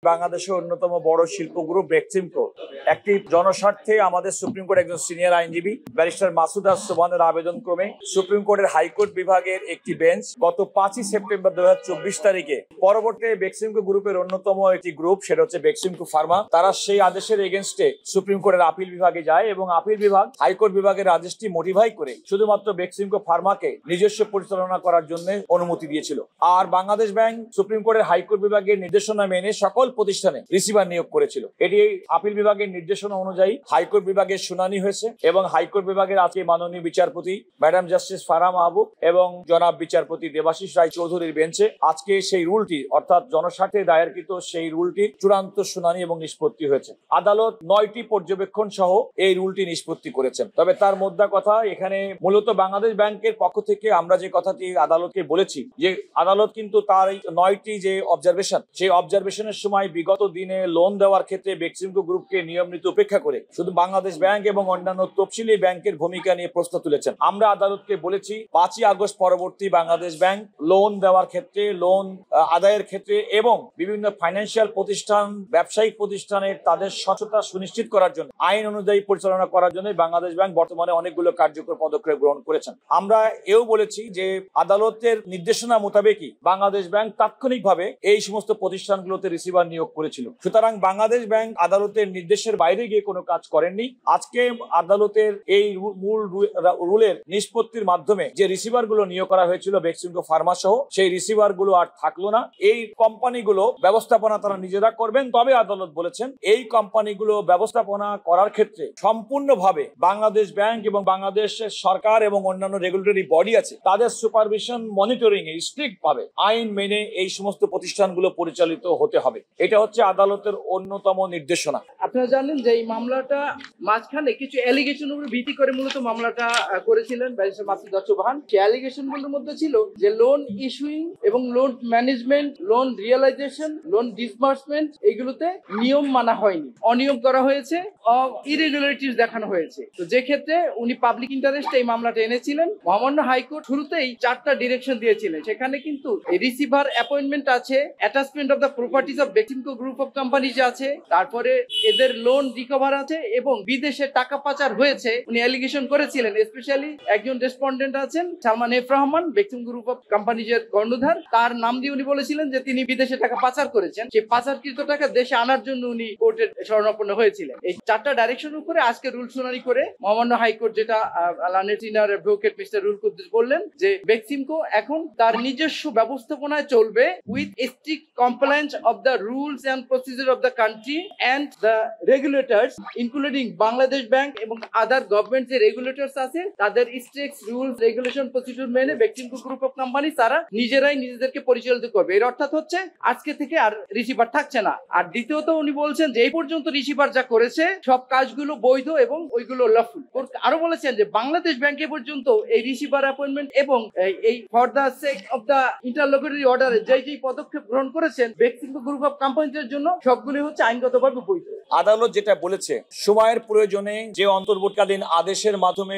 বাংলাদেশের অন্যতম বড় শিল্প গ্রুপ বেক্সিমকো একটি জনস্বার্থে আমাদের সুপ্রিম কোর্ট একজন সিনিয়র আইনজীবী ব্যারিস্টার মাসুদ সোবহানের আবেদন ক্রমে সুপ্রিম কোর্টের হাইকোর্ট বিভাগের একটি বেঞ্চ গত 5ই সেপ্টেম্বর 2024 তারিখে পরবর্তী বেক্সিমকো গ্রুপের অন্যতম একটি গ্রুপ, সেটা হচ্ছে বেক্সিমকো ফার্মা, তারা সেই আদেশের এগেনস্টে সুপ্রিম কোর্টের আপিল বিভাগে যায় এবং আপিল বিভাগ হাইকোর্ট বিভাগের আদেশটি মডিফাই করে শুধুমাত্র বেক্সিমকো ফার্মাকে নিজস্ব পরিচালনা করার জন্য অনুমতি দিয়েছিল। আর বাংলাদেশ ব্যাংক সুপ্রিম কোর্টের হাইকোর্ট বিভাগের নির্দেশনা মেনে সকল প্রতিষ্ঠানে রিসিভার নিয়োগ করেছিল। এটি আপিল বিভাগের নির্দেশনা অনুযায়ী হাইকোর্ট বিভাগের শুনানি হয়েছে এবং হাইকোর্ট বিভাগের আজকে মাননীয় বিচারপতি ম্যাডাম জাস্টিস ফারহা মাহবুব এবং জনাব বিচারপতি দেবাশিস রায় চৌধুরীর বেঞ্চে আজকে সেই রুলটি অর্থাৎ জনস্বার্থে দায়েরকৃত সেই রুলটির চূড়ান্ত শুনানি এবং নিষ্পত্তি হয়েছে। আদালত 9টি পর্যবেক্ষণ সহ এই রুলটি নিষ্পত্তি করেছেন। তবে তার মোদ্দা কথা, এখানে মূলত বাংলাদেশ ব্যাংকের পক্ষ থেকে আমরা যে কথাটি আদালতকে বলেছি যে আদালত কিন্তু তার 9টি যে অবজারভেশন, সেই অবজারভেশনের সময় বিগত দিনে লোন দেওয়ার ক্ষেত্রে বেক্সিমকো গ্রুপকে নিয়ম নীতি উপেক্ষা করে শুধু বাংলাদেশ ব্যাংক এবং অন্যান্য তফসিলি ব্যাংকের ভূমিকা নিয়ে প্রশ্ন তুলেছেন। আমরা আদালতকে বলেছি 5ই আগস্ট পরবর্তী বাংলাদেশ ব্যাংক লোন দেওয়ার ক্ষেত্রে, লোন আদায়ের ক্ষেত্রে এবং বিভিন্ন ফাইন্যান্সিয়াল প্রতিষ্ঠান, ব্যবসায়িক প্রতিষ্ঠানের তাদের স্বচ্ছতা সুনিশ্চিত করার জন্য আইন অনুযায়ী পরিচালনা করার জন্য বাংলাদেশ ব্যাংক বর্তমানে অনেকগুলো কার্যকর পদক্ষেপ গ্রহণ করেছেন। আমরা এও বলেছি যে আদালতের নির্দেশনা মোতাবেকই বাংলাদেশ ব্যাংক তাৎক্ষণিকভাবে এই সমস্ত প্রতিষ্ঠানগুলোতে রিসিভার নিয়োগ করেছিল। সুতরাং বাংলাদেশ ব্যাংক আদালতের নির্দেশের বাইরে গিয়ে কোনো কাজ করেননি। আজকে আদালতের এই মূল রুলের নিষ্পত্তির মাধ্যমে যে রিসিভার গুলো নিয়োগ করা হয়েছিল বেক্সিমকো ফার্মা সহ, সেই রিসিভার গুলো আর থাকলো না। এই কোম্পানিগুলো ব্যবস্থাপনা তারা নিজেরা করবেন। তবে আদালত বলেছেন এই কোম্পানিগুলো ব্যবস্থাপনা করার ক্ষেত্রে সম্পূর্ণভাবে বাংলাদেশ ব্যাংক এবং বাংলাদেশের সরকার এবং অন্যান্য রেগুলেটরি বডি আছে তাদের সুপারভিশন, মনিটরিং এ স্ট্রিক্ট ভাবে আইন মেনে এই সমস্ত প্রতিষ্ঠানগুলো পরিচালিত হতে হবে। এটা হচ্ছে আদালতের অন্যতম নির্দেশনা। আপনারা জানেন যে এই মামলাটা মাঝখানে কিছু অ্যালিগেশন উপর ভিত্তি করে মূলত মামলাটা করেছিলেন ব্যারিস্টার মাসুদ সোবহান। সেই অ্যালিগেশন গুলোর মধ্যে ছিল যে লোন ইস্যুইং এবং loan management, loan realisation, loan disbursement এইগুলোতে নিয়ম মানা হয়নি, অনিয়ম করা হয়েছে, ইরেগুলারিটিস দেখানো হয়েছে। তো যে ক্ষেত্রে উনি পাবলিক ইন্টারেস্টে এই মামলাটা এনেছিলেন, মহামান্য হাইকোর্ট শুরুতেই 4টা ডিরেকশন দিয়েছিলেন। সেখানে কিন্তু রিসিভার অ্যাপয়েন্টমেন্ট আছে, attachment of the properties of Beximco group of companies আছে, তারপরে এদের লোন রিকভার আছে এবং বিদেশে টাকা পাচার হয়েছে উনি অ্যালিগেশন করেছিলেন। স্পেশালি একজন রেসপন্ডেন্ট আছেন Salman F Rahman, Beximco group of কোম্পানিজের কর্ণধার, তার নাম দিয়ে উনি বলেছিলেন যে তিনি বিদেশে টাকা পাচার করেছেন। সেই পাচারকৃত টাকা দেশে আনার জন্য উনি কোর্টের শরণাপন্ন হয়েছিলেন। এই 4টা ডাইরেকশনের উপরে আজকে রুল শুনানি করে মহামান্য হাইকোর্ট যেটা senior advocate mister Ruhul Quddus বললেন যে বেক্সিমকো এখন তার নিজস্ব ব্যবস্থাপনায় চলবে with strict compliance of the rules and procedure of the country and the regulators including Bangladesh bank এবং আদার গভর্নমেন্ট যে রেগুলেটরস আছে তাদের স্ট্রিক্ট রুলস, রেগুলেশন, প্রসিডিউর মেনে বেক্সিমকো গ্রুপ অফ কোম্পানি তারা নিজেরাই নিজেদেরকে পরিচালিত করবে। এর অর্থাৎ হচ্ছে আজকে থেকে আর রিসিভার থাকছে না। আর দ্বিতীয়ত উনি বলছেন যে এই পর্যন্ত রিসিভার যা করেছে সব কাজগুলো বৈধ এবং ওইগুলো লফুল। আরো বলেছেন যে বাংলাদেশ ব্যাংকে পর্যন্ত এই রিসিভার অ্যাপয়েন্টমেন্ট এবং এই for the sake of the interlocutory অর্ডারে যে পদক্ষেপ গ্রহণ করেছেন বেক্সিমকো গ্রুপ অফ কোম্পানিজের জন্য সবগুলি হচ্ছে আইনগতভাবে বৈধ। আদালত যেটা বলেছে, সময়ের প্রয়োজনে যে অন্তর্বর্তীকালীন আদেশের মাধ্যমে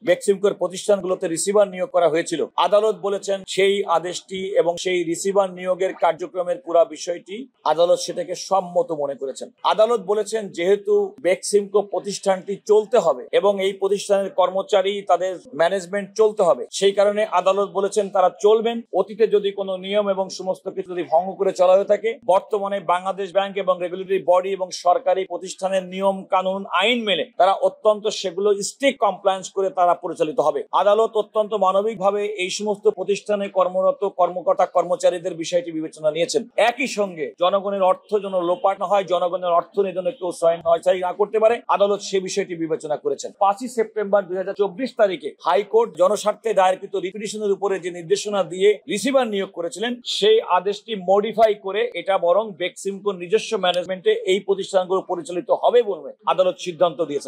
বেক্সিমকোর প্রতিষ্ঠানগুলোতে রিসিভার নিয়োগ করা হয়েছিল, আদালত বলেছেন সেই আদেশটি এবং সেই রিসিভার নিয়োগের কার্যক্রমের পুরো বিষয়টি আদালত সেটাকে সম্মত মনে করেছেন। আদালত বলেছেন যেহেতু বেক্সিমকো প্রতিষ্ঠানটি চলতে হবে এবং এই প্রতিষ্ঠানের কর্মচারী, তাদের ম্যানেজমেন্ট চলতে হবে, সেই কারণে আদালত বলেছেন তারা চলবেন। অতীতে যদি কোনো নিয়ম এবং সমস্ত কিছু যদি ভঙ্গ করে চলা হয়ে থাকে, বর্তমানে বাংলাদেশ ব্যাংক এবং রেগুলেটরি বডি এবং সরকারি প্রতিষ্ঠানের নিয়ম কানুন আইন মেনে তারা অত্যন্ত সেগুলো স্ট্রিক্ট কমপ্লায়েন্স করে তারা পরিচালিত হবে। আদালত অত্যন্ত মানবিকভাবে এই সমস্ত প্রতিষ্ঠানে কর্মরত কর্মকর্তা কর্মচারীদের বিষয়টি বিবেচনা নিয়েছেন। একই সঙ্গে জনগণের অর্থ যেন লোপাট না হয়, জনগণের অর্থ নিয়ে যেন কেউ নয়ছাই না করতে পারে, আদালত সে বিষয়টি বিবেচনা করেছেন। 5ই সেপ্টেম্বর 2024 তারিখে হাইকোর্ট জনস্বার্থে দায়েরকৃত রিপিটিশনের উপরে যে নির্দেশনা দিয়ে রিসিভার নিয়োগ করেছিলেন, সেই আদেশটি মডিফাই করে এটা বরং বেক্সিমকোর নিজস্ব ম্যানেজমেন্টে এই প্রতিষ্ঠানগুলো পরিচালিত হবে বলে আদালত সিদ্ধান্ত দিয়েছে।